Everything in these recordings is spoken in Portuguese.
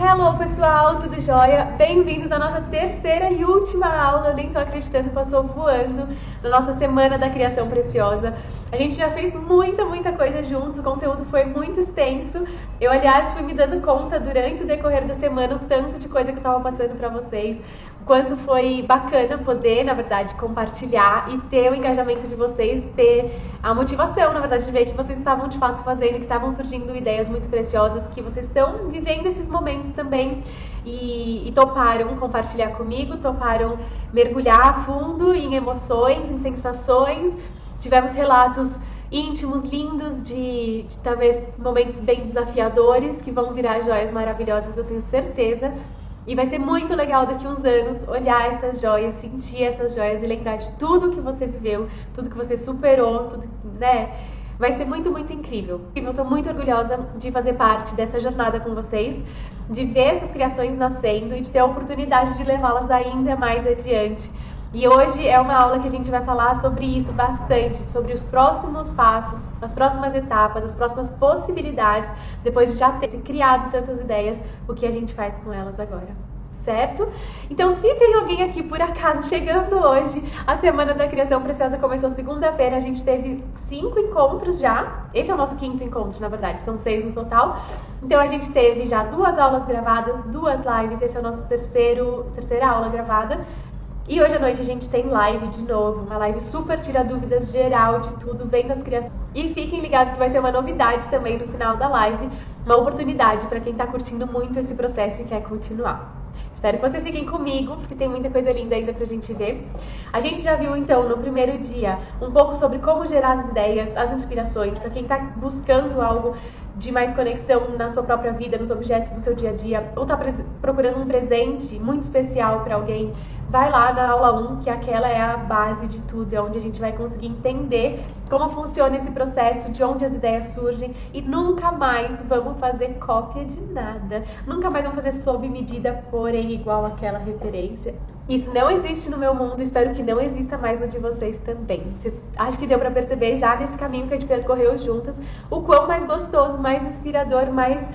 Hello pessoal, tudo jóia? Bem-vindos à nossa terceira e última aula, eu nem tô acreditando, passou voando, na nossa Semana da Criação Preciosa. A gente já fez muita coisa juntos, o conteúdo foi muito extenso. Eu, aliás, fui me dando conta durante o decorrer da semana o tanto de coisa que eu tava passando pra vocês, o quanto foi bacana poder, na verdade, compartilhar e ter o engajamento de vocês, ter a motivação, na verdade, de ver que vocês estavam de fato fazendo, que estavam surgindo ideias muito preciosas, que vocês estão vivendo esses momentos também e toparam compartilhar comigo, toparam mergulhar a fundo em emoções, em sensações. Tivemos relatos íntimos, lindos, de talvez momentos bem desafiadores, que vão virar joias maravilhosas, eu tenho certeza. E vai ser muito legal daqui a uns anos olhar essas joias, sentir essas joias e lembrar de tudo que você viveu, tudo que você superou, tudo, né? Vai ser muito incrível. Eu tô muito orgulhosa de fazer parte dessa jornada com vocês, de ver essas criações nascendo e de ter a oportunidade de levá-las ainda mais adiante. E hoje é uma aula que a gente vai falar sobre isso bastante, sobre os próximos passos, as próximas etapas, as próximas possibilidades, depois de já ter criado tantas ideias, o que a gente faz com elas agora, certo? Então, se tem alguém aqui por acaso chegando hoje, a Semana da Criação Preciosa começou segunda-feira, a gente teve 5 encontros já, esse é o nosso 5º encontro, na verdade, são 6 no total. Então a gente teve já 2 aulas gravadas, 2 lives, esse é o nosso terceira aula gravada. E hoje à noite a gente tem live de novo, uma live super tira dúvidas geral de tudo, vem das criações. E fiquem ligados que vai ter uma novidade também no final da live, uma oportunidade para quem está curtindo muito esse processo e quer continuar. Espero que vocês fiquem comigo, porque tem muita coisa linda ainda pra gente ver. A gente já viu então no primeiro dia um pouco sobre como gerar as ideias, as inspirações, para quem está buscando algo de mais conexão na sua própria vida, nos objetos do seu dia a dia, ou está procurando um presente muito especial para alguém. Vai lá na aula 1, que aquela é a base de tudo, é onde a gente vai conseguir entender como funciona esse processo, de onde as ideias surgem, e nunca mais vamos fazer cópia de nada, nunca mais vamos fazer sob medida, porém igual àquela referência. Isso não existe no meu mundo, espero que não exista mais no de vocês também. Acho que deu pra perceber já nesse caminho que a gente percorreu juntas, o quão mais gostoso, mais inspirador, mais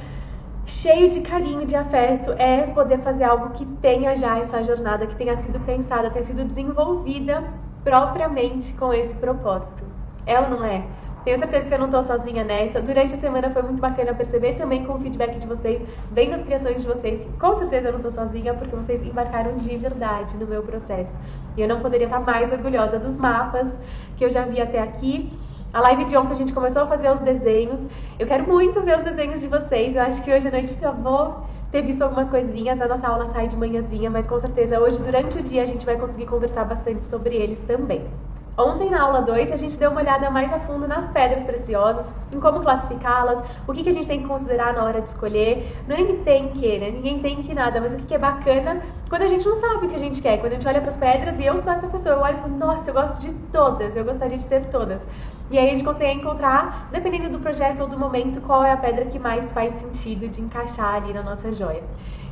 cheio de carinho, de afeto, é poder fazer algo que tenha já essa jornada, que tenha sido pensada, tenha sido desenvolvida propriamente com esse propósito. É ou não é? Tenho certeza que eu não tô sozinha nessa. Durante a semana foi muito bacana perceber também com o feedback de vocês, vendo as criações de vocês, que com certeza eu não tô sozinha, porque vocês embarcaram de verdade no meu processo. E eu não poderia estar mais orgulhosa dos mapas que eu já vi até aqui. A live de ontem a gente começou a fazer os desenhos. Eu quero muito ver os desenhos de vocês. Eu acho que hoje à noite já vou ter visto algumas coisinhas. A nossa aula sai de manhãzinha, mas com certeza hoje durante o dia a gente vai conseguir conversar bastante sobre eles também. Ontem na aula 2 a gente deu uma olhada mais a fundo nas pedras preciosas, em como classificá-las, o que a gente tem que considerar na hora de escolher. Não é nem tem que, né? Ninguém tem que nada, mas o que é bacana quando a gente não sabe o que a gente quer. Quando a gente olha para as pedras, e eu sou essa pessoa, eu olho e falo, nossa, eu gosto de todas, eu gostaria de ter todas. E aí a gente consegue encontrar, dependendo do projeto ou do momento, qual é a pedra que mais faz sentido de encaixar ali na nossa joia.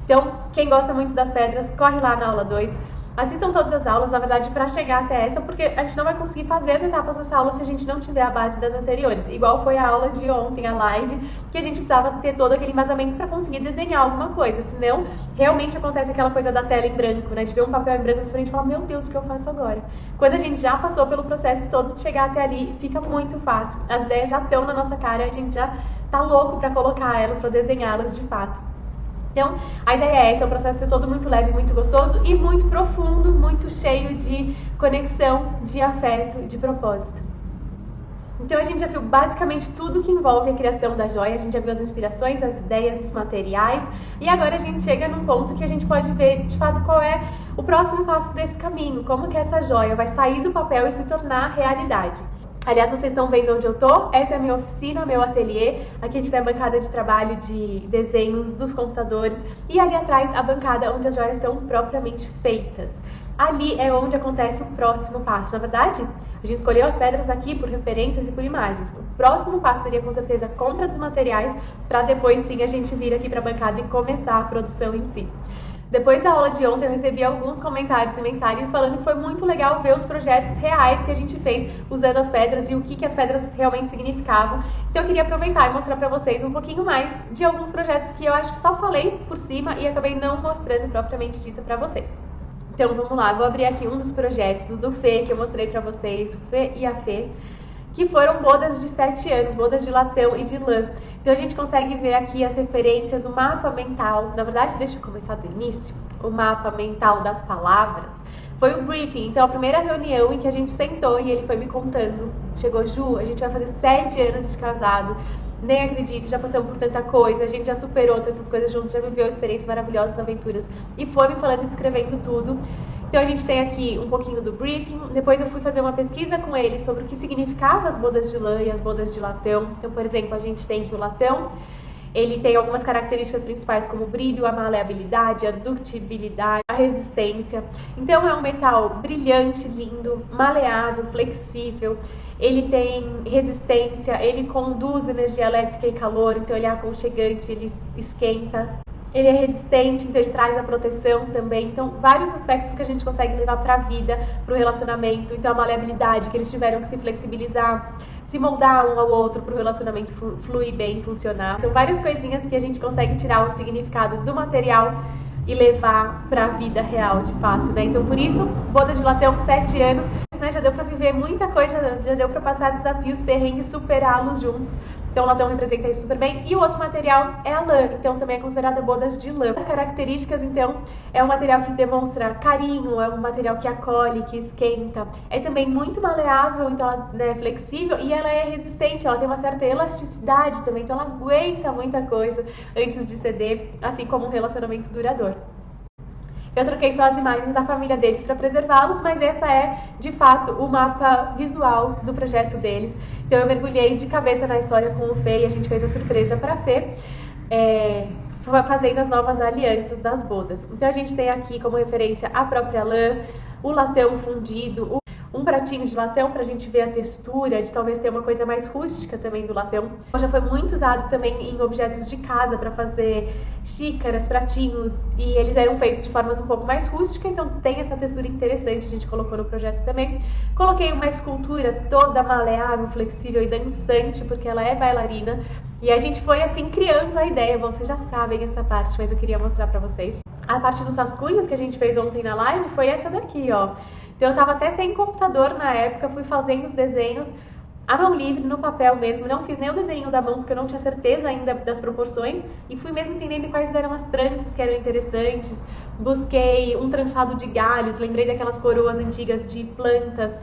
Então, quem gosta muito das pedras, corre lá na aula 2. Assistam todas as aulas, na verdade, para chegar até essa, porque a gente não vai conseguir fazer as etapas dessa aula se a gente não tiver a base das anteriores. Igual foi a aula de ontem, a live, que a gente precisava ter todo aquele embasamento para conseguir desenhar alguma coisa. Senão, realmente acontece aquela coisa da tela em branco, né? De ver um papel em branco na frente e falar, meu Deus, o que eu faço agora? Quando a gente já passou pelo processo todo de chegar até ali, fica muito fácil. As ideias já estão na nossa cara, a gente já tá louco para colocar elas, para desenhá-las de fato. Então, a ideia é essa, o processo é todo muito leve, muito gostoso e muito profundo, muito cheio de conexão, de afeto e de propósito. Então, a gente já viu basicamente tudo que envolve a criação da joia, a gente já viu as inspirações, as ideias, os materiais, e agora a gente chega num ponto que a gente pode ver, de fato, qual é o próximo passo desse caminho, como que essa joia vai sair do papel e se tornar realidade. Aliás, vocês estão vendo onde eu tô? Essa é a minha oficina, meu ateliê. Aqui a gente tem a bancada de trabalho de desenhos dos computadores. E ali atrás a bancada onde as joias são propriamente feitas. Ali é onde acontece o próximo passo. Na verdade, a gente escolheu as pedras aqui por referências e por imagens. O próximo passo seria com certeza a compra dos materiais, para depois sim a gente vir aqui para a bancada e começar a produção em si. Depois da aula de ontem, eu recebi alguns comentários e mensagens falando que foi muito legal ver os projetos reais que a gente fez usando as pedras e o que as pedras realmente significavam. Então eu queria aproveitar e mostrar pra vocês um pouquinho mais de alguns projetos que eu acho que só falei por cima e acabei não mostrando propriamente dito pra vocês. Então vamos lá, vou abrir aqui um dos projetos do Fê, que eu mostrei pra vocês, o Fê e a Fê, que foram bodas de 7 anos, bodas de latão e de lã. Então a gente consegue ver aqui as referências, o mapa mental. Na verdade, deixa eu começar do início. O mapa mental das palavras. Foi o briefing, então a primeira reunião em que a gente sentou e ele foi me contando. Chegou, Ju, a gente vai fazer 7 anos de casado. Nem acredito, já passamos por tanta coisa, a gente já superou tantas coisas juntos, já viveu experiências maravilhosas, aventuras. E foi me falando e descrevendo tudo. Então a gente tem aqui um pouquinho do briefing, depois eu fui fazer uma pesquisa com ele sobre o que significava as bodas de lã e as bodas de latão. Então, por exemplo, a gente tem que o latão, ele tem algumas características principais como o brilho, a maleabilidade, a ductibilidade, a resistência. Então é um metal brilhante, lindo, maleável, flexível. Ele tem resistência, ele conduz energia elétrica e calor, então ele é aconchegante, ele esquenta. Ele é resistente, então ele traz a proteção também. Então, vários aspectos que a gente consegue levar para a vida, para o relacionamento. Então, a maleabilidade, que eles tiveram que se flexibilizar, se moldar um ao outro para o relacionamento fluir bem, funcionar. Então, várias coisinhas que a gente consegue tirar o significado do material e levar para a vida real, de fato, né? Então, por isso, boda de latão, 7 anos, né? Já deu para viver muita coisa, já deu para passar desafios, perrengues, superá-los juntos. Então o latão representa isso super bem. E o outro material é a lã, então também é considerada bodas de lã. As características, então, é um material que demonstra carinho, é um material que acolhe, que esquenta. É também muito maleável, então ela é flexível e ela é resistente, ela tem uma certa elasticidade também, então ela aguenta muita coisa antes de ceder, assim como um relacionamento duradouro. Eu troquei só as imagens da família deles para preservá-los, mas essa é, de fato, o mapa visual do projeto deles. Então eu mergulhei de cabeça na história com o Fê e a gente fez a surpresa para a Fê, fazendo as novas alianças das bodas. Então a gente tem aqui como referência a própria lã, o latão fundido, um pratinho de latão para a gente ver a textura, de talvez ter uma coisa mais rústica também do latão. Já foi muito usado também em objetos de casa para fazer xícaras, pratinhos, e eles eram feitos de formas um pouco mais rústicas, então tem essa textura interessante, a gente colocou no projeto também. Coloquei uma escultura toda maleável, flexível e dançante, porque ela é bailarina, e a gente foi assim criando a ideia. Bom, vocês já sabem essa parte, mas eu queria mostrar para vocês. A parte dos rascunhos que a gente fez ontem na live foi essa daqui, ó. Então eu tava até sem computador na época, fui fazendo os desenhos à mão livre, no papel mesmo, não fiz nem o desenho da mão porque eu não tinha certeza ainda das proporções e fui mesmo entendendo quais eram as tranças que eram interessantes. Busquei um trançado de galhos, lembrei daquelas coroas antigas de plantas,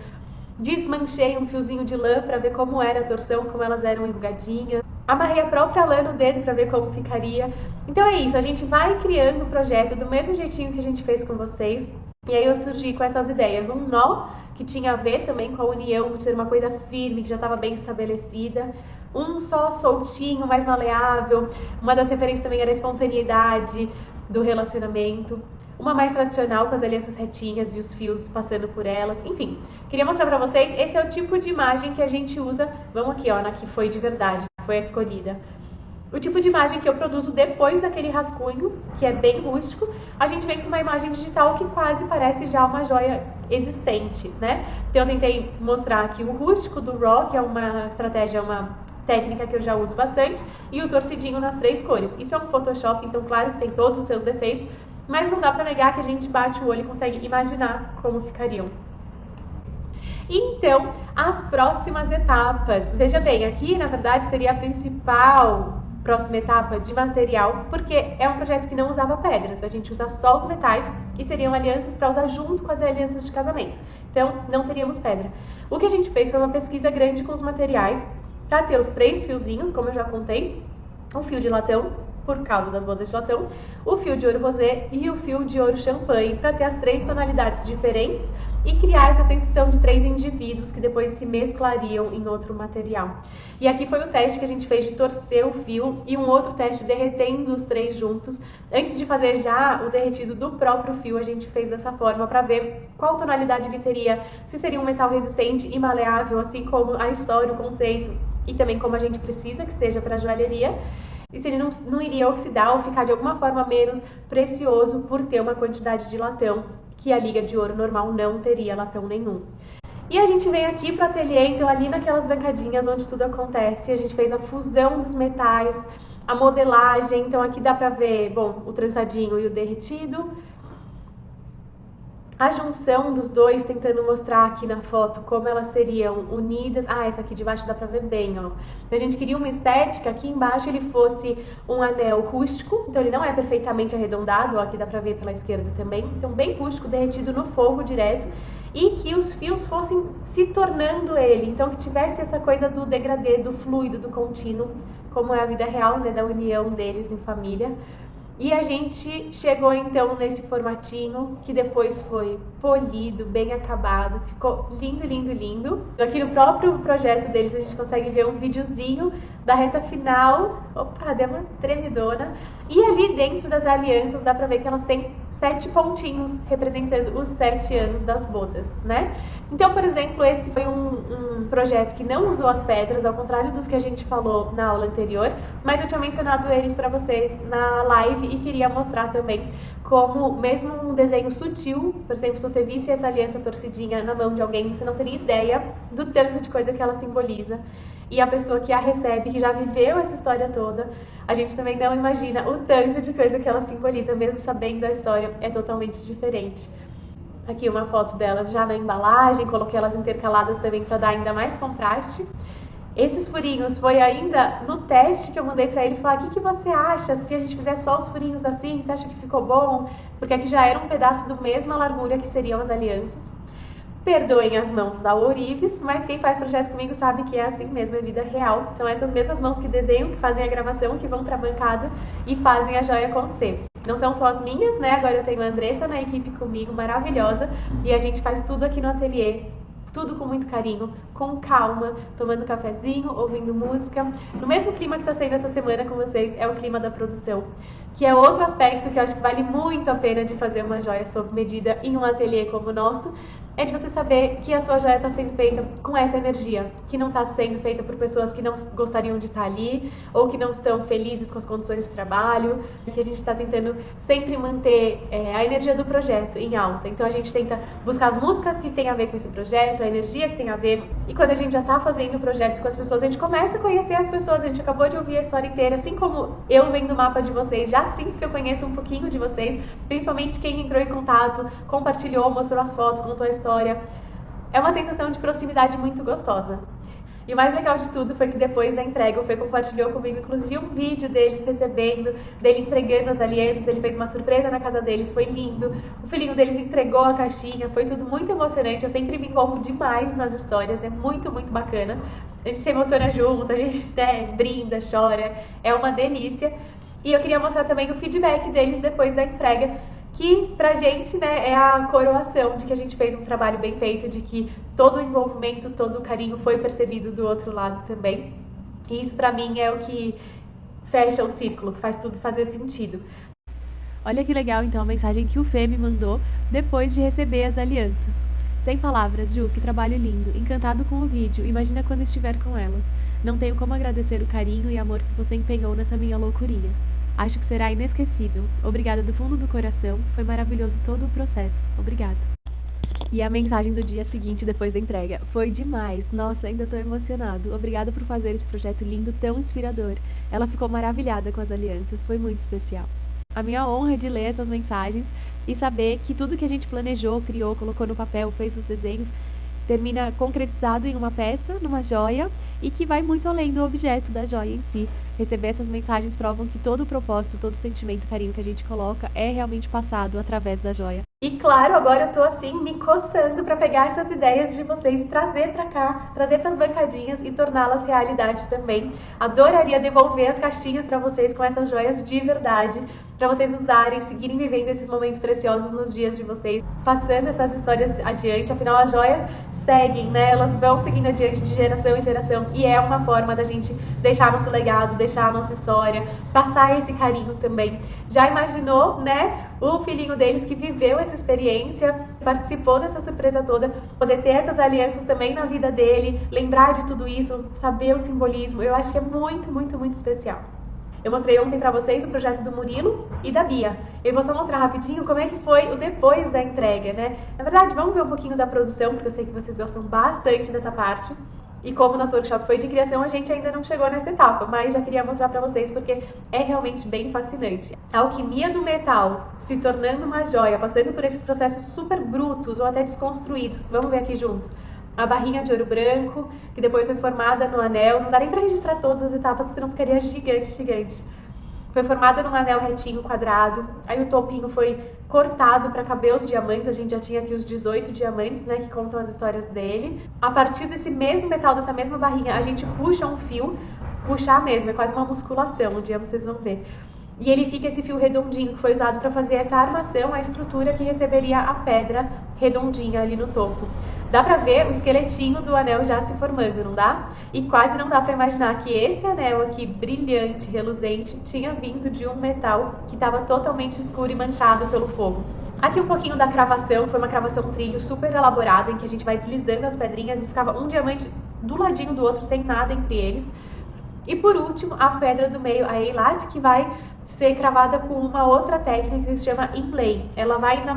desmanchei um fiozinho de lã para ver como era a torção, como elas eram enrugadinhas. Amarrei a própria lã no dedo para ver como ficaria. Então é isso, a gente vai criando o projeto do mesmo jeitinho que a gente fez com vocês. E aí eu surgi com essas ideias, um nó que tinha a ver também com a união de ser uma coisa firme, que já estava bem estabelecida, um só soltinho, mais maleável, uma das referências também era a espontaneidade do relacionamento, uma mais tradicional com as alianças retinhas e os fios passando por elas, enfim. Queria mostrar pra vocês, esse é o tipo de imagem que a gente usa, vamos aqui ó, na que foi de verdade, foi a escolhida. O tipo de imagem que eu produzo depois daquele rascunho, que é bem rústico, a gente vem com uma imagem digital que quase parece já uma joia existente, né? Então eu tentei mostrar aqui o rústico do RAW, que é uma estratégia, uma técnica que eu já uso bastante, e o torcidinho nas 3 cores. Isso é um Photoshop, então claro que tem todos os seus defeitos, mas não dá pra negar que a gente bate o olho e consegue imaginar como ficariam. Então, as próximas etapas. Veja bem, aqui na verdade seria a próxima etapa de material, porque é um projeto que não usava pedras, a gente usa só os metais e seriam alianças para usar junto com as alianças de casamento. Então, não teríamos pedra. O que a gente fez foi uma pesquisa grande com os materiais para ter os 3 fiozinhos, como eu já contei, o fio de latão, por causa das bodas de latão, o fio de ouro rosé e o fio de ouro champanhe, para ter as 3 tonalidades diferentes e criar essa sensação de 3 indivíduos que depois se mesclariam em outro material. E aqui foi o teste que a gente fez de torcer o fio e um outro teste derretendo os 3 juntos. Antes de fazer já o derretido do próprio fio, a gente fez dessa forma para ver qual tonalidade ele teria, se seria um metal resistente e maleável, assim como a história, o conceito e também como a gente precisa que seja para a joalheria. e se ele não iria oxidar ou ficar de alguma forma menos precioso por ter uma quantidade de latão que a liga de ouro normal não teria latão nenhum. E a gente vem aqui para o ateliê, então ali naquelas bancadinhas onde tudo acontece, a gente fez a fusão dos metais, a modelagem, então aqui dá para ver, bom, o trançadinho e o derretido, a junção dos dois, tentando mostrar aqui na foto como elas seriam unidas. Ah, essa aqui de baixo dá pra ver bem, ó. Então a gente queria uma estética, aqui embaixo ele fosse um anel rústico, então ele não é perfeitamente arredondado, ó, aqui dá pra ver pela esquerda também. Então bem rústico, derretido no fogo direto, e que os fios fossem se tornando ele, então que tivesse essa coisa do degradê, do fluido, do contínuo, como é a vida real, né, da união deles em família. E a gente chegou então nesse formatinho que depois foi polido, bem acabado, ficou lindo, lindo, lindo. Aqui no próprio projeto deles a gente consegue ver um videozinho da reta final. Opa, deu uma tremidona. E ali dentro das alianças dá pra ver que elas têm 7 pontinhos representando os 7 anos das bodas, né? Então, por exemplo, esse foi um projeto que não usou as pedras, ao contrário dos que a gente falou na aula anterior, mas eu tinha mencionado eles para vocês na live e queria mostrar também como, mesmo um desenho sutil, por exemplo, se você visse essa aliança torcidinha na mão de alguém, você não teria ideia do tanto de coisa que ela simboliza. E a pessoa que a recebe, que já viveu essa história toda, a gente também não imagina o tanto de coisa que ela simboliza, mesmo sabendo a história, é totalmente diferente. Aqui uma foto delas já na embalagem, coloquei elas intercaladas também para dar ainda mais contraste. Esses furinhos foi ainda no teste que eu mandei para ele falar: o que você acha se a gente fizer só os furinhos assim? Você acha que ficou bom? Porque aqui já era um pedaço da mesma largura que seriam as alianças. Perdoem as mãos da Ourives, mas quem faz projeto comigo sabe que é assim mesmo, é vida real. São essas mesmas mãos que desenham, que fazem a gravação, que vão para a bancada e fazem a joia acontecer. Não são só as minhas, né? Agora eu tenho a Andressa na equipe comigo, maravilhosa, e a gente faz tudo aqui no ateliê, tudo com muito carinho, com calma, tomando cafezinho, ouvindo música. No mesmo clima que está sendo essa semana com vocês, é o clima da produção, que é outro aspecto que eu acho que vale muito a pena de fazer uma joia sob medida em um ateliê como o nosso, é de você saber que a sua joia está sendo feita com essa energia, que não está sendo feita por pessoas que não gostariam de estar ali, ou que não estão felizes com as condições de trabalho, que a gente está tentando sempre manter a energia do projeto em alta. Então a gente tenta buscar as músicas que tem a ver com esse projeto, a energia que tem a ver, e quando a gente já está fazendo o projeto com as pessoas, a gente começa a conhecer as pessoas, a gente acabou de ouvir a história inteira, assim como eu vendo o mapa de vocês, já sinto que eu conheço um pouquinho de vocês, principalmente quem entrou em contato, compartilhou, mostrou as fotos, contou a história. É uma sensação de proximidade muito gostosa. E o mais legal de tudo foi que depois da entrega o Fê compartilhou comigo inclusive um vídeo deles recebendo, dele entregando as alianças, ele fez uma surpresa na casa deles, foi lindo. O filhinho deles entregou a caixinha, foi tudo muito emocionante, eu sempre me envolvo demais nas histórias, é muito, muito bacana. A gente se emociona junto, a gente brinda, chora, é uma delícia. E eu queria mostrar também o feedback deles depois da entrega, que pra gente, né, é a coroação de que a gente fez um trabalho bem feito, de que todo o envolvimento, todo o carinho foi percebido do outro lado também. E isso pra mim é o que fecha o círculo, que faz tudo fazer sentido. Olha que legal então a mensagem que o Fê me mandou depois de receber as alianças. Sem palavras, Ju, que trabalho lindo, encantado com o vídeo, imagina quando estiver com elas. Não tenho como agradecer o carinho e amor que você empenhou nessa minha loucurinha. Acho que será inesquecível. Obrigada do fundo do coração. Foi maravilhoso todo o processo. Obrigada. E a mensagem do dia seguinte, depois da entrega. Foi demais. Nossa, ainda tô emocionado. Obrigada por fazer esse projeto lindo, tão inspirador. Ela ficou maravilhada com as alianças. Foi muito especial. A minha honra é de ler essas mensagens e saber que tudo que a gente planejou, criou, colocou no papel, fez os desenhos, termina concretizado em uma peça, numa joia, e que vai muito além do objeto da joia em si. Receber essas mensagens provam que todo o propósito, todo o sentimento, carinho que a gente coloca é realmente passado através da joia. E claro, agora eu tô assim me coçando para pegar essas ideias de vocês, trazer para cá, trazer para as bancadinhas e torná-las realidade também. Adoraria devolver as caixinhas para vocês com essas joias de verdade, para vocês usarem, seguirem vivendo esses momentos preciosos nos dias de vocês, passando essas histórias adiante. Afinal, as joias seguem, né? Elas vão seguindo adiante de geração em geração, e é uma forma da gente deixar nosso legado, deixar a nossa história, passar esse carinho também. Já imaginou, né, o filhinho deles que viveu essa experiência, participou dessa surpresa toda, poder ter essas alianças também na vida dele, lembrar de tudo isso, saber o simbolismo? Eu acho que é muito, muito, muito especial. Eu mostrei ontem pra vocês o projeto do Murilo e da Bia. Eu vou só mostrar rapidinho como é que foi o depois da entrega, né? Na verdade, vamos ver um pouquinho da produção, porque eu sei que vocês gostam bastante dessa parte. E como o nosso workshop foi de criação, a gente ainda não chegou nessa etapa, mas já queria mostrar pra vocês porque é realmente bem fascinante. A alquimia do metal se tornando uma joia, passando por esses processos super brutos ou até desconstruídos. Vamos ver aqui juntos. A barrinha de ouro branco, que depois foi formada no anel. Não dá nem pra registrar todas as etapas, senão ficaria gigante. Foi formada num anel retinho, quadrado. Aí o topinho foi cortado para caber os diamantes. A gente já tinha aqui os 18 diamantes, né, que contam as histórias dele. A partir desse mesmo metal, dessa mesma barrinha, a gente puxa um fio. Puxar mesmo, é quase uma musculação, um dia vocês vão ver. E ele fica esse fio redondinho, que foi usado para fazer essa armação, a estrutura que receberia a pedra redondinha ali no topo. Dá pra ver o esqueletinho do anel já se formando, não dá? E quase não dá pra imaginar que esse anel aqui, brilhante, reluzente, tinha vindo de um metal que estava totalmente escuro e manchado pelo fogo. Aqui um pouquinho da cravação, foi uma cravação trilho super elaborada, em que a gente vai deslizando as pedrinhas e ficava um diamante do ladinho do outro, sem nada entre eles. E por último, a pedra do meio, a Eilat, que vai ser cravada com uma outra técnica que se chama inlay. Ela vai no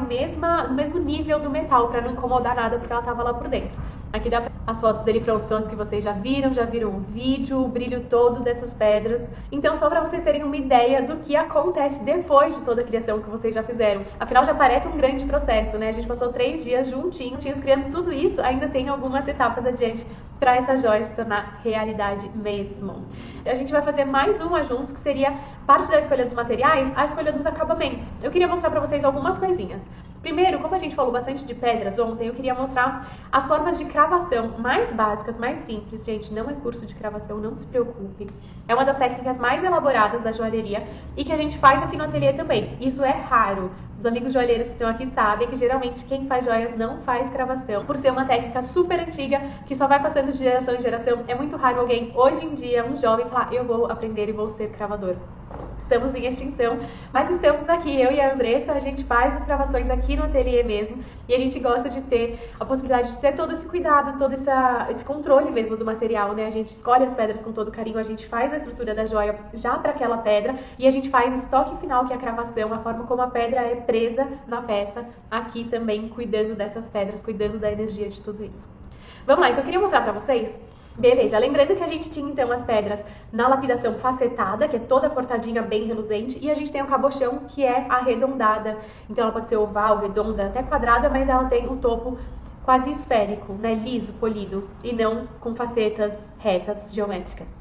mesmo nível do metal, para não incomodar nada, porque ela estava lá por dentro. Aqui dá as fotos dele prontas, são as que vocês já viram o vídeo, o brilho todo dessas pedras. Então, só para vocês terem uma ideia do que acontece depois de toda a criação que vocês já fizeram. Afinal, já parece um grande processo, né? A gente passou 3 dias juntinhos criando tudo isso, ainda tem algumas etapas adiante para essa joia se tornar realidade mesmo. A gente vai fazer mais uma juntos, que seria parte da escolha dos materiais, a escolha dos acabamentos. Eu queria mostrar para vocês algumas coisinhas. Primeiro, como a gente falou bastante de pedras ontem, eu queria mostrar as formas de cravação mais básicas, mais simples. Gente, não é curso de cravação, não se preocupe. É uma das técnicas mais elaboradas da joalheria e que a gente faz aqui no ateliê também. Isso é raro. Os amigos joalheiros que estão aqui sabem que geralmente quem faz joias não faz cravação, por ser uma técnica super antiga que só vai passando de geração em geração. É muito raro alguém, hoje em dia, um jovem, falar: eu vou aprender e vou ser cravador. Estamos em extinção, mas estamos aqui, eu e a Andressa, a gente faz as gravações aqui no ateliê mesmo, e a gente gosta de ter a possibilidade de ter todo esse cuidado, todo esse controle mesmo do material, né? A gente escolhe as pedras com todo carinho, a gente faz a estrutura da joia já para aquela pedra, e a gente faz esse toque final, que é a cravação, a forma como a pedra é presa na peça, aqui também cuidando dessas pedras, cuidando da energia de tudo isso. Vamos lá, então eu queria mostrar para vocês. Beleza, lembrando que a gente tinha então as pedras na lapidação facetada, que é toda cortadinha, bem reluzente, e a gente tem o cabochão, que é arredondada. Então ela pode ser oval, redonda, até quadrada, mas ela tem o topo quase esférico, né, liso, polido, e não com facetas retas, geométricas.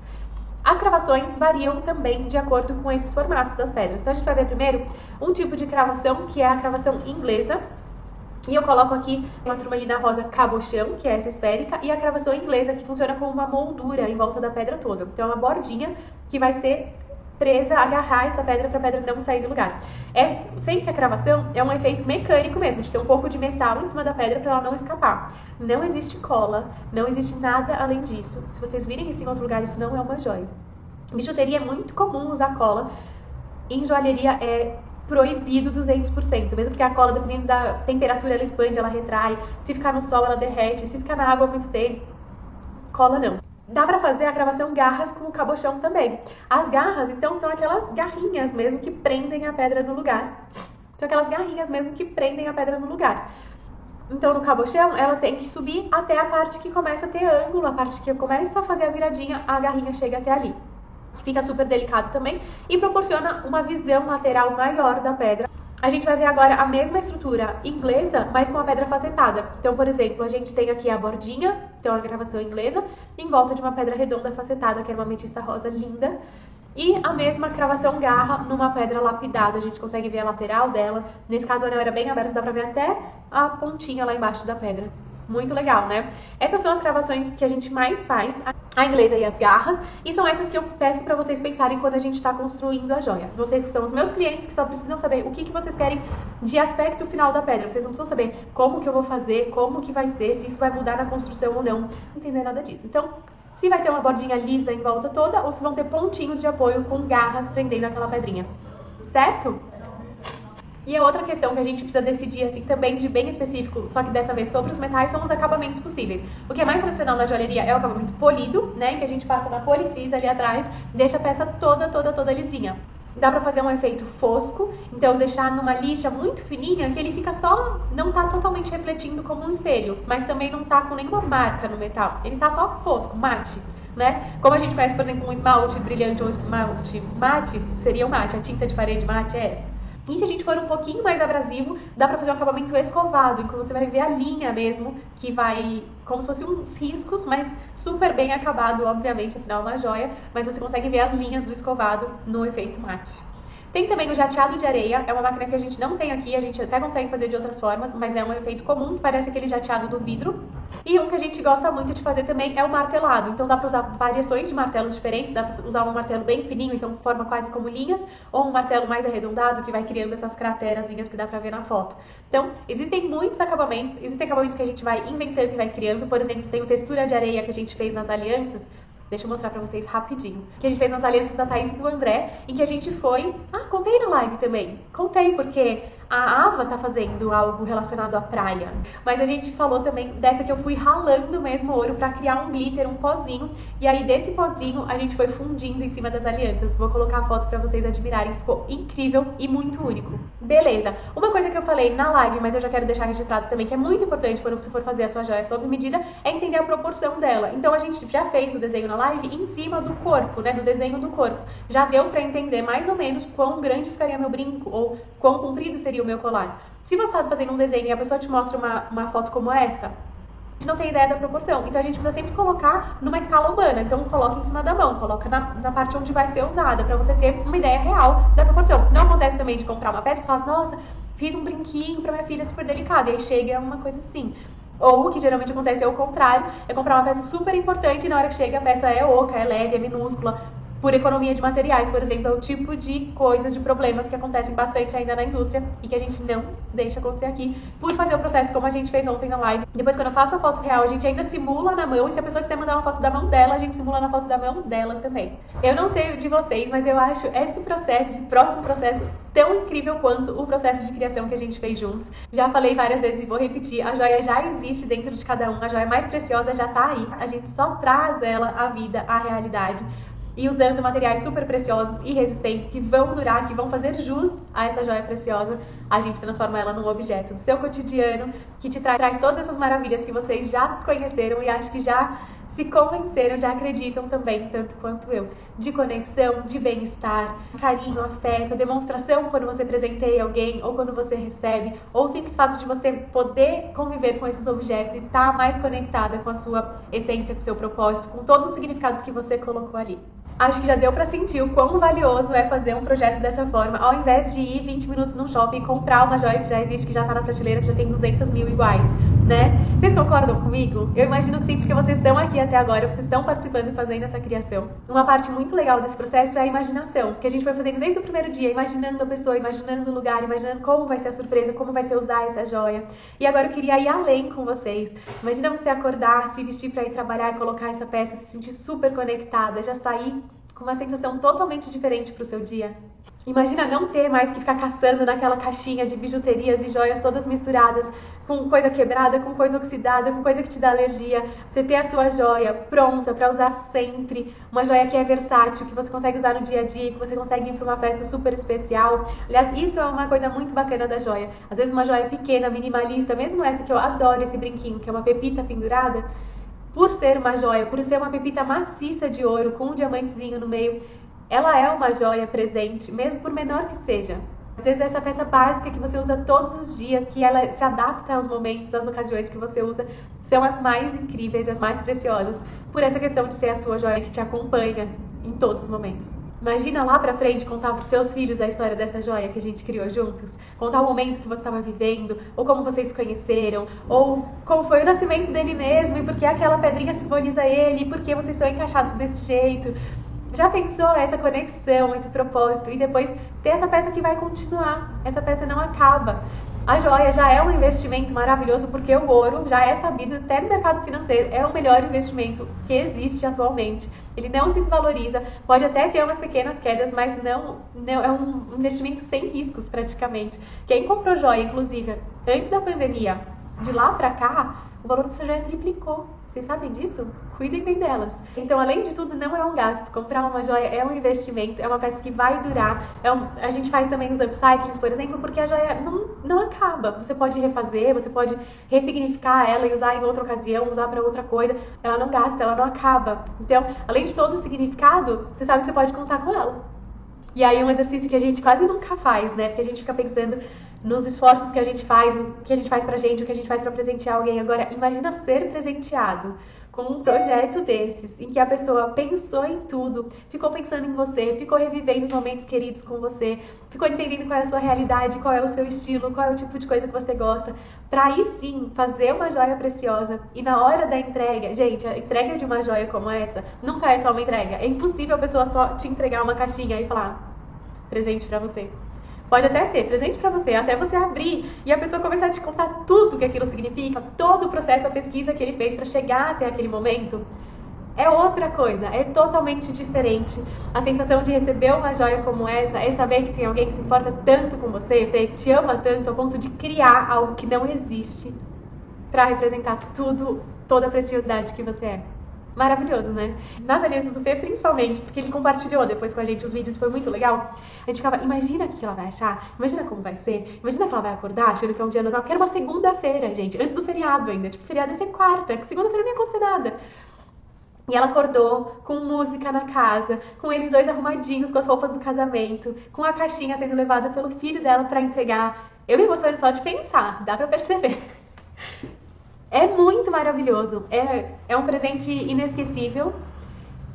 As cravações variam também de acordo com esses formatos das pedras. Então a gente vai ver primeiro um tipo de cravação, que é a cravação inglesa. E eu coloco aqui uma turmalina rosa cabochão, que é essa esférica, e a cravação inglesa, que funciona como uma moldura em volta da pedra toda. Então é uma bordinha que vai ser presa, agarrar essa pedra para a pedra não sair do lugar. Sempre que a cravação é um efeito mecânico mesmo, de ter um pouco de metal em cima da pedra para ela não escapar. Não existe cola, não existe nada além disso. Se vocês virem isso em outro lugar, isso não é uma joia. Em bijuteria é muito comum usar cola, em joalheria é proibido 200%, mesmo porque a cola, dependendo da temperatura, ela expande, ela retrai, se ficar no sol ela derrete, se ficar na água há muito tempo, cola não. Dá pra fazer a cravação garras com o cabochão também. As garras, então, são aquelas garrinhas mesmo que prendem a pedra no lugar. São aquelas garrinhas mesmo que prendem a pedra no lugar. Então, no cabochão, ela tem que subir até a parte que começa a ter ângulo, a parte que começa a fazer a viradinha, a garrinha chega até ali. Fica super delicado também e proporciona uma visão lateral maior da pedra. A gente vai ver agora a mesma estrutura inglesa, mas com a pedra facetada. Então, por exemplo, a gente tem aqui a bordinha, então a gravação inglesa, em volta de uma pedra redonda facetada, que é uma ametista rosa linda. E a mesma cravação garra numa pedra lapidada, a gente consegue ver a lateral dela. Nesse caso o anel era bem aberto, dá pra ver até a pontinha lá embaixo da pedra. Muito legal, né? Essas são as cravações que a gente mais faz, a inglesa e as garras, e são essas que eu peço pra vocês pensarem quando a gente tá construindo a joia. Vocês são os meus clientes que só precisam saber o que vocês querem de aspecto final da pedra. Vocês não precisam saber como que eu vou fazer, como que vai ser, se isso vai mudar na construção ou não. Não entender nada disso. Então, se vai ter uma bordinha lisa em volta toda, ou se vão ter pontinhos de apoio com garras prendendo aquela pedrinha. Certo? E a outra questão que a gente precisa decidir, assim, também de bem específico, só que dessa vez sobre os metais, são os acabamentos possíveis. O que é mais tradicional na joalheria é o acabamento polido, né, que a gente passa na politriz ali atrás, deixa a peça toda lisinha. Dá pra fazer um efeito fosco, então deixar numa lixa muito fininha, que ele fica só, não tá totalmente refletindo como um espelho, mas também não tá com nenhuma marca no metal. Ele tá só fosco, mate, né? Como a gente conhece, por exemplo, um esmalte brilhante ou um esmalte mate, seria o mate, a tinta de parede mate é essa. E se a gente for um pouquinho mais abrasivo, dá pra fazer um acabamento escovado, em que você vai ver a linha mesmo, que vai como se fossem uns riscos, mas super bem acabado, obviamente, afinal é uma joia, mas você consegue ver as linhas do escovado no efeito mate. Tem também o jateado de areia, é uma máquina que a gente não tem aqui, a gente até consegue fazer de outras formas, mas é um efeito comum, que parece aquele jateado do vidro. E um que a gente gosta muito de fazer também é o martelado, então dá para usar variações de martelos diferentes, dá para usar um martelo bem fininho, então forma quase como linhas, ou um martelo mais arredondado, que vai criando essas craterazinhas que dá para ver na foto. Então, existem muitos acabamentos, existem acabamentos que a gente vai inventando e vai criando, por exemplo, tem o textura de areia que a gente fez nas alianças. Deixa eu mostrar pra vocês rapidinho. Que a gente fez nas alianças da Thaís e do André, em que a gente foi... contei na live também. Contei porque a Ava tá fazendo algo relacionado à praia. Mas a gente falou também dessa que eu fui ralando mesmo ouro pra criar um glitter, um pozinho. E aí desse pozinho a gente foi fundindo em cima das alianças. Vou colocar a foto pra vocês admirarem. Ficou incrível e muito único. Beleza. Uma coisa que eu falei na live, mas eu já quero deixar registrado também, que é muito importante quando você for fazer a sua joia sob medida, é entender a proporção dela. Então a gente já fez o desenho na live em cima do corpo, né, do desenho do corpo. Já deu pra entender mais ou menos quão grande ficaria meu brinco ou quão comprido seria o meu colar. Se você está fazendo um desenho e a pessoa te mostra uma foto como essa, a gente não tem ideia da proporção. Então a gente precisa sempre colocar numa escala humana. Então coloca em cima da mão, coloca na parte onde vai ser usada, pra você ter uma ideia real da proporção. Se não acontece também de comprar uma peça e falar assim, nossa, fiz um brinquinho pra minha filha super delicado, e aí chega uma coisa assim. Ou o que geralmente acontece é o contrário, é comprar uma peça super importante e na hora que chega a peça é oca, é leve, é minúscula. Por economia de materiais, por exemplo, é o tipo de coisas, de problemas que acontecem bastante ainda na indústria e que a gente não deixa acontecer aqui por fazer o processo como a gente fez ontem na live. Depois, quando eu faço a foto real, a gente ainda simula na mão e se a pessoa quiser mandar uma foto da mão dela, a gente simula na foto da mão dela também. Eu não sei de vocês, mas eu acho esse processo, esse próximo processo, tão incrível quanto o processo de criação que a gente fez juntos. Já falei várias vezes e vou repetir, a joia já existe dentro de cada um, a joia mais preciosa já tá aí, a gente só traz ela à vida, à realidade. E usando materiais super preciosos e resistentes que vão durar, que vão fazer jus a essa joia preciosa, a gente transforma ela num objeto do seu cotidiano, que te traz todas essas maravilhas que vocês já conheceram e acho que já se convenceram, já acreditam também, tanto quanto eu, de conexão, de bem-estar, carinho, afeto, demonstração quando você presenteia alguém ou quando você recebe, ou o simples fato de você poder conviver com esses objetos e estar mais conectada com a sua essência, com o seu propósito, com todos os significados que você colocou ali. Acho que já deu pra sentir o quão valioso é fazer um projeto dessa forma, ao invés de ir 20 minutos num shopping e comprar uma joia que já existe, que já tá na prateleira, que já tem 200 mil iguais, né? Vocês concordam comigo? Eu imagino que sim, porque vocês estão aqui até agora, vocês estão participando e fazendo essa criação. Uma parte muito legal desse processo é a imaginação, que a gente foi fazendo desde o primeiro dia, imaginando a pessoa, imaginando o lugar, imaginando como vai ser a surpresa, como vai ser usar essa joia. E agora eu queria ir além com vocês. Imagina você acordar, se vestir pra ir trabalhar e colocar essa peça, se sentir super conectada, já sair com uma sensação totalmente diferente pro seu dia. Imagina não ter mais que ficar caçando naquela caixinha de bijuterias e joias todas misturadas, com coisa quebrada, com coisa oxidada, com coisa que te dá alergia. Você ter a sua joia pronta para usar sempre, uma joia que é versátil, que você consegue usar no dia a dia, que você consegue ir para uma festa super especial. Aliás, isso é uma coisa muito bacana da joia. Às vezes uma joia pequena, minimalista, mesmo essa que eu adoro, esse brinquinho, que é uma pepita pendurada, por ser uma joia, por ser uma pepita maciça de ouro com um diamantezinho no meio, ela é uma joia presente, mesmo por menor que seja. Às vezes essa peça básica que você usa todos os dias, que ela se adapta aos momentos, às ocasiões que você usa, são as mais incríveis, as mais preciosas, por essa questão de ser a sua joia que te acompanha em todos os momentos. Imagina lá pra frente contar pros seus filhos a história dessa joia que a gente criou juntos. Contar o momento que você estava vivendo, ou como vocês se conheceram, ou como foi o nascimento dele mesmo, e por que aquela pedrinha simboliza ele, e por que vocês estão encaixados desse jeito. Já pensou essa conexão, esse propósito, e depois ter essa peça que vai continuar. Essa peça não acaba. A joia já é um investimento maravilhoso, porque o ouro já é sabido até no mercado financeiro, é o melhor investimento que existe atualmente. Ele não se desvaloriza, pode até ter umas pequenas quedas, mas não é um investimento sem riscos praticamente. Quem comprou joia, inclusive, antes da pandemia, de lá pra cá, o valor dessa joia triplicou. Vocês sabem disso? Cuidem bem delas. Então, além de tudo, não é um gasto. Comprar uma joia é um investimento, é uma peça que vai durar. A gente faz também os upcyclings, por exemplo, porque a joia não acaba. Você pode refazer, você pode ressignificar ela e usar em outra ocasião, usar para outra coisa. Ela não gasta, ela não acaba. Então, além de todo o significado, você sabe que você pode contar com ela. E aí um exercício que a gente quase nunca faz, né? Porque a gente fica pensando nos esforços que a gente faz, no que a gente faz pra gente, o que a gente faz pra presentear alguém. Agora, imagina ser presenteado com um projeto desses, em que a pessoa pensou em tudo, ficou pensando em você, ficou revivendo os momentos queridos com você, ficou entendendo qual é a sua realidade, qual é o seu estilo, qual é o tipo de coisa que você gosta, pra aí sim fazer uma joia preciosa. E na hora da entrega, gente, a entrega de uma joia como essa nunca é só uma entrega. É impossível a pessoa só te entregar uma caixinha e falar, presente pra você. Pode até ser presente pra você, até você abrir e a pessoa começar a te contar tudo que aquilo significa, todo o processo, a pesquisa que ele fez pra chegar até aquele momento. É outra coisa, é totalmente diferente. A sensação de receber uma joia como essa é saber que tem alguém que se importa tanto com você, que te ama tanto ao ponto de criar algo que não existe pra representar tudo, toda a preciosidade que você é. Maravilhoso, né? Nas alianças do Fê, principalmente, porque ele compartilhou depois com a gente os vídeos, foi muito legal. A gente ficava, imagina o que ela vai achar, imagina como vai ser, imagina que ela vai acordar achando que é um dia normal, porque era uma segunda-feira, gente, antes do feriado ainda, tipo, feriado ia ser quarta, que segunda-feira não ia acontecer nada. E ela acordou com música na casa, com eles dois arrumadinhos, com as roupas do casamento, com a caixinha sendo levada pelo filho dela pra entregar. Eu me emociono só de pensar, dá pra perceber. É muito maravilhoso, é um presente inesquecível,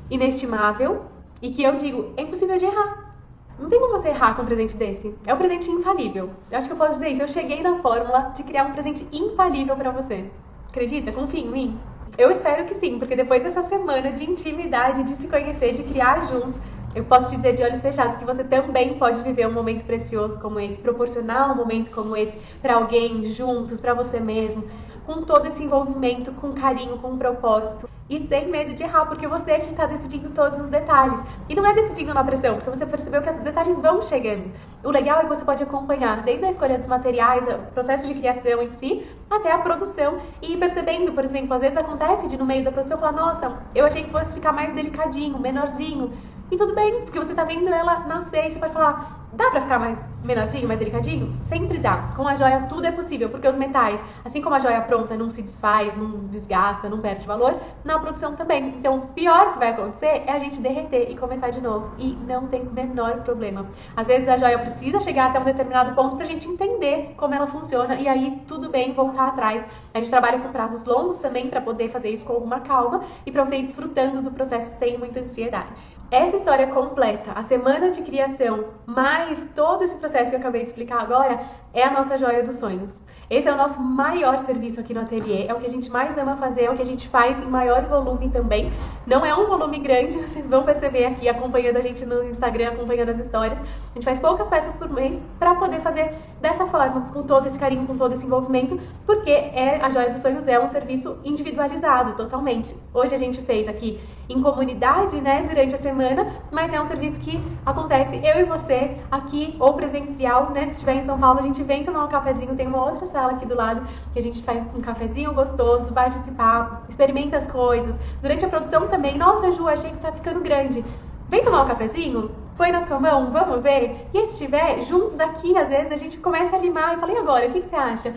inestimável e que eu digo, é impossível de errar. Não tem como você errar com um presente desse. É um presente infalível. Eu acho que eu posso dizer isso, eu cheguei na fórmula de criar um presente infalível pra você. Acredita? Confia em mim? Eu espero que sim, porque depois dessa semana de intimidade, de se conhecer, de criar juntos, eu posso te dizer de olhos fechados que você também pode viver um momento precioso como esse, proporcionar um momento como esse pra alguém, juntos, pra você mesmo, com todo esse envolvimento, com carinho, com propósito e sem medo de errar, porque você é quem está decidindo todos os detalhes. E não é decidindo na pressão, porque você percebeu que esses detalhes vão chegando. O legal é que você pode acompanhar desde a escolha dos materiais, o processo de criação em si, até a produção e ir percebendo, por exemplo, às vezes acontece de no meio da produção falar, nossa, eu achei que fosse ficar mais delicadinho, menorzinho. E tudo bem, porque você tá vendo ela nascer e você pode falar, dá pra ficar mais menorzinho, mais delicadinho? Sempre dá. Com a joia tudo é possível, porque os metais, assim como a joia pronta não se desfaz, não desgasta, não perde valor, na produção também. Então, o pior que vai acontecer é a gente derreter e começar de novo. E não tem o menor problema. Às vezes a joia precisa chegar até um determinado ponto pra gente entender como ela funciona e aí tudo bem voltar atrás. A gente trabalha com prazos longos também pra poder fazer isso com alguma calma e pra você ir desfrutando do processo sem muita ansiedade. Essa história completa, a semana de criação, mais todo esse processo que eu acabei de explicar agora, é a nossa joia dos sonhos. Esse é o nosso maior serviço aqui no ateliê, é o que a gente mais ama fazer, é o que a gente faz em maior volume também. Não é um volume grande, vocês vão perceber aqui acompanhando a gente no Instagram, acompanhando as histórias. A gente faz poucas peças por mês para poder fazer dessa forma, com todo esse carinho, com todo esse envolvimento, porque a Joia dos Sonhos é um serviço individualizado totalmente. Hoje a gente fez aqui em comunidade, né, durante a semana, mas é um serviço que acontece eu e você aqui, ou presencial, né, se estiver em São Paulo, a gente vem tomar um cafezinho, tem uma outra sala aqui do lado, que a gente faz um cafezinho gostoso, bate esse papo, experimenta as coisas. Durante a produção também, nossa, Ju, achei que tá ficando grande. Vem tomar um cafezinho? Põe na sua mão, vamos ver? E se estiver juntos aqui, às vezes a gente começa a limar e fala, e agora, o que você acha?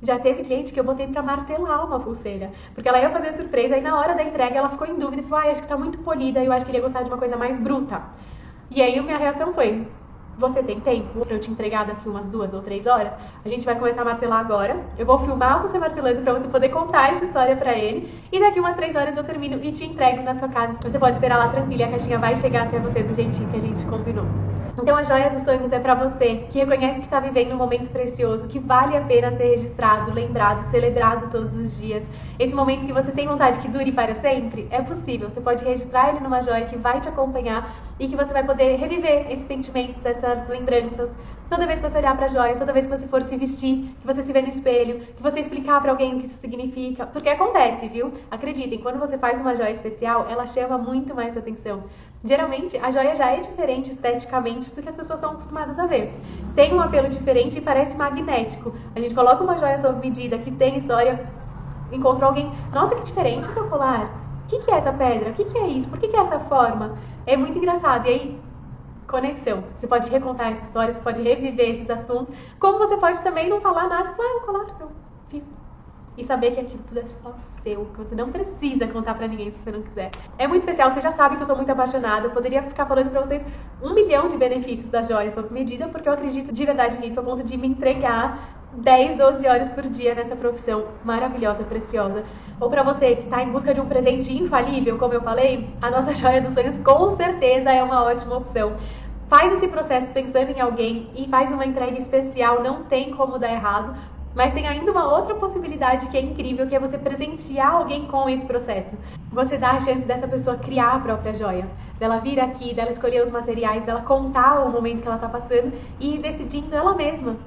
Já teve cliente que eu botei pra martelar uma pulseira, porque ela ia fazer surpresa e na hora da entrega ela ficou em dúvida e falou, acho que tá muito polida e eu acho que ele ia gostar de uma coisa mais bruta. E aí a minha reação foi, você tem tempo pra eu te entregar daqui umas 2 ou 3 horas? A gente vai começar a martelar agora, eu vou filmar você martelando pra você poder contar essa história pra ele e daqui umas 3 horas eu termino e te entrego na sua casa. Você pode esperar lá tranquila e a caixinha vai chegar até você do jeitinho que a gente combinou. Então a Joia dos Sonhos é pra você, que reconhece que está vivendo um momento precioso, que vale a pena ser registrado, lembrado, celebrado todos os dias. Esse momento que você tem vontade que dure para sempre, é possível. Você pode registrar ele numa joia que vai te acompanhar e que você vai poder reviver esses sentimentos, essas lembranças Toda vez que você olhar pra joia, toda vez que você for se vestir, que você se vê no espelho, que você explicar pra alguém o que isso significa, porque acontece, viu? Acreditem, quando você faz uma joia especial, ela chama muito mais atenção. Geralmente, a joia já é diferente esteticamente do que as pessoas estão acostumadas a ver. Tem um apelo diferente e parece magnético. A gente coloca uma joia sob medida que tem história, encontra alguém, nossa, que diferente o seu colar. O que é essa pedra? O que é isso? Por que é essa forma? É muito engraçado. E aí, conexão. Você pode recontar essa história, você pode reviver esses assuntos, como você pode também não falar nada, você falar, o colar que eu fiz. E saber que aquilo tudo é só seu, que você não precisa contar pra ninguém se você não quiser. É muito especial, vocês já sabem que eu sou muito apaixonada, eu poderia ficar falando pra vocês 1 milhão de benefícios das joias sob medida, porque eu acredito de verdade nisso, ao ponto de me entregar 10, 12 horas por dia nessa profissão maravilhosa, preciosa. Ou pra você que tá em busca de um presente infalível, como eu falei, a nossa joia dos sonhos com certeza é uma ótima opção. Faz esse processo pensando em alguém e faz uma entrega especial, não tem como dar errado. Mas tem ainda uma outra possibilidade que é incrível, que é você presentear alguém com esse processo. Você dá a chance dessa pessoa criar a própria joia. Dela vir aqui, dela escolher os materiais, dela contar o momento que ela tá passando e ir decidindo ela mesma.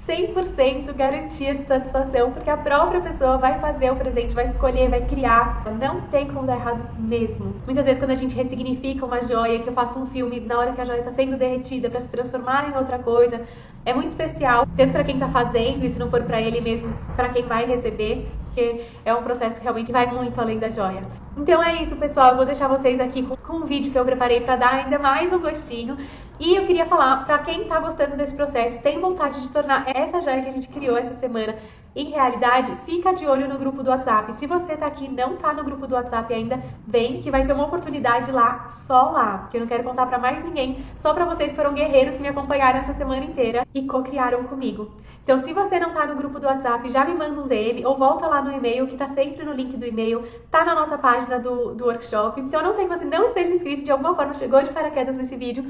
100% garantia de satisfação, porque a própria pessoa vai fazer o presente, vai escolher, vai criar. Não tem como dar errado mesmo. Muitas vezes quando a gente ressignifica uma joia, que eu faço um filme na hora que a joia está sendo derretida para se transformar em outra coisa, é muito especial, tanto para quem está fazendo, e se não for para ele mesmo, para quem vai receber, porque é um processo que realmente vai muito além da joia. Então é isso, pessoal, eu vou deixar vocês aqui com um vídeo que eu preparei para dar ainda mais um gostinho. E eu queria falar, para quem tá gostando desse processo, tem vontade de tornar essa joia que a gente criou essa semana em realidade, fica de olho no grupo do WhatsApp. Se você tá aqui e não tá no grupo do WhatsApp ainda, vem que vai ter uma oportunidade lá, só lá, que eu não quero contar para mais ninguém, só para vocês que foram guerreiros que me acompanharam essa semana inteira e co-criaram comigo. Então, se você não tá no grupo do WhatsApp, já me manda um DM ou volta lá no e-mail, que tá sempre no link do e-mail, tá na nossa página do workshop. Então, a não ser que você não esteja inscrito, de alguma forma chegou de paraquedas nesse vídeo,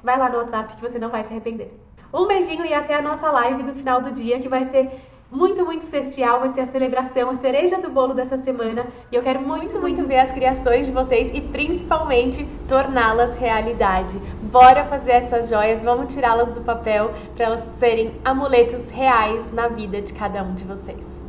vai lá no WhatsApp que você não vai se arrepender. Um beijinho e até a nossa live do final do dia, que vai ser muito, muito especial. Vai ser a celebração, a cereja do bolo dessa semana. E eu quero muito, muito ver as criações de vocês e principalmente torná-las realidade. Bora fazer essas joias, vamos tirá-las do papel para elas serem amuletos reais na vida de cada um de vocês.